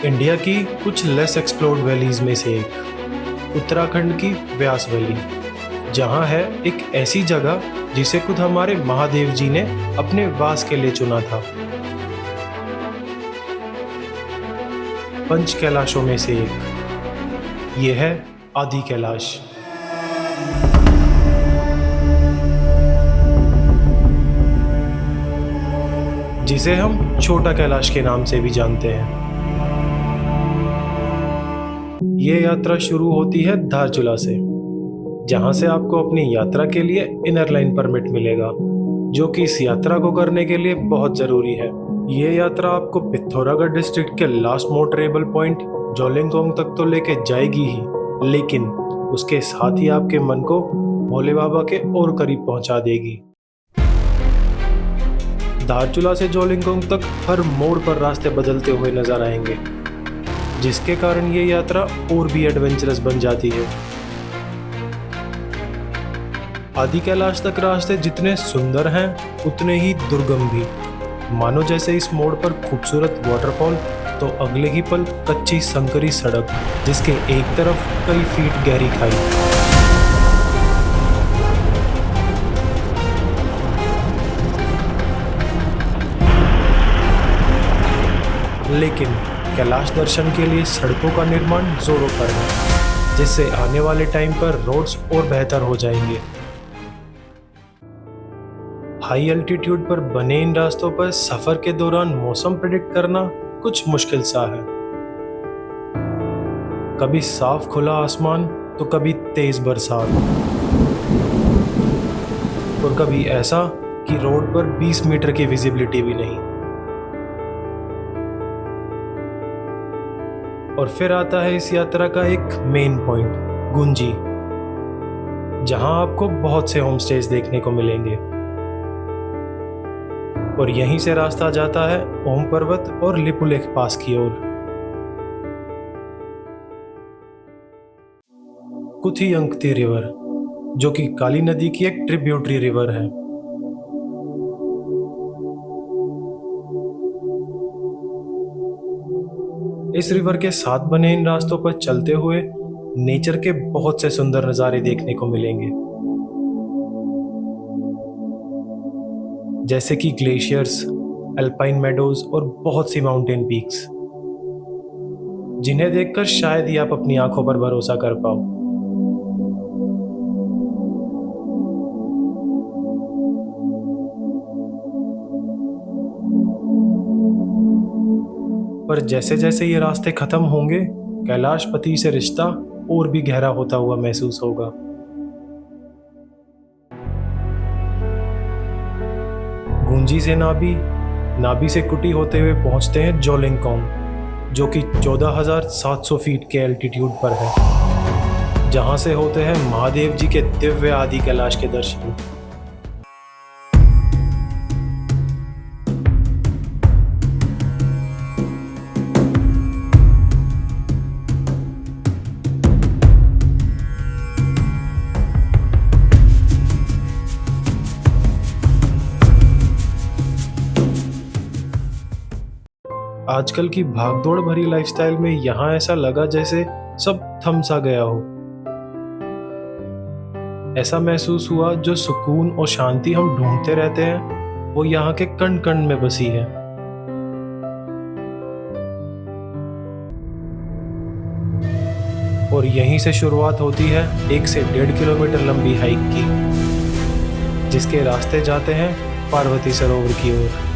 India की कुछ less explored valleys में से एक उत्तराखंड की व्यास वैली, जहां है एक ऐसी जगह जिसे खुद हमारे महादेव जी ने अपने वास के लिए चुना था। पंच कैलाशों में से एक ये है आदि कैलाश। जिसे हम छोटा कैलाश के नाम से भी जानते हैं। ये यात्रा शुरू होती है धारचूला से, जहां से आपको अपनी यात्रा के लिए इनर लाइन परमिट मिलेगा, जो कि इस यात्रा को करने के लिए बहुत जरूरी है। ये यात्रा आपको पिथौरागढ़ डिस्ट्रिक्ट के लास्ट मोटरेबल पॉइंट जोलिंगकोंग तक तो लेके जाएगी ही, लेकिन उसके साथ ही आपके मन को भोले बाबा के और करीब पहुंचा देगी। धारचूला से जोलिंगकोंग तक हर मोड़ पर रास्ते बदलते हुए नजर आएंगे, जिसके कारण ये यात्रा और भी एडवेंचरस बन जाती है। आदि कैलाश तक रास्ते जितने सुंदर हैं उतने ही दुर्गम भी। मानो जैसे इस मोड़ पर खूबसूरत वाटरफॉल तो अगले ही पल कच्ची संकरी सड़क, जिसके एक तरफ कई फीट गहरी खाई। लेकिन कैलाश दर्शन के लिए सड़कों का निर्माण जोरों पर है, जिससे आने वाले टाइम पर रोड्स और बेहतर हो जाएंगे। हाई एल्टीट्यूड पर बने इन रास्तों पर सफर के दौरान मौसम प्रेडिक्ट करना कुछ मुश्किल सा है। कभी साफ खुला आसमान तो कभी तेज बरसात, और कभी ऐसा कि रोड पर 20 मीटर की विजिबिलिटी भी नहीं। और फिर आता है इस यात्रा का एक मेन पॉइंट, गुंजी, जहां आपको बहुत से होम स्टेज देखने को मिलेंगे। और यहीं से रास्ता जाता है ओम पर्वत और लिपुलेख पास की ओर। कुथियंकती रिवर, जो कि काली नदी की एक ट्रिब्यूटरी रिवर है। इस रिवर के साथ बने इन रास्तों पर चलते हुए नेचर के बहुत से सुंदर नज़ारे देखने को मिलेंगे, जैसे कि ग्लेशियर्स, अल्पाइन मेडोज और बहुत सी माउंटेन पीक्स, जिन्हें देखकर शायद ही आप अपनी आंखों पर भरोसा कर पाओ। पर जैसे जैसे ये रास्ते खत्म होंगे, कैलाशपति से रिश्ता और भी गहरा होता हुआ महसूस होगा। गुंजी से नाभी से कुटी होते हुए पहुंचते हैं जोलिंगकोंग, जो कि 14,700 फीट के एल्टीट्यूड पर है, जहां से होते हैं महादेव जी के दिव्य आदि कैलाश के दर्शन। आजकल की भागदौड़ भरी लाइफस्टाइल में यहाँ ऐसा लगा जैसे सब थम सा गया हो। ऐसा महसूस हुआ जो सुकून और शांति हम ढूंढते रहते हैं, वो यहाँ के कण कण में बसी है। और यहीं से शुरुआत होती है 1 से 1.5 किलोमीटर लंबी हाइक की, जिसके रास्ते जाते हैं पार्वती सरोवर की ओर।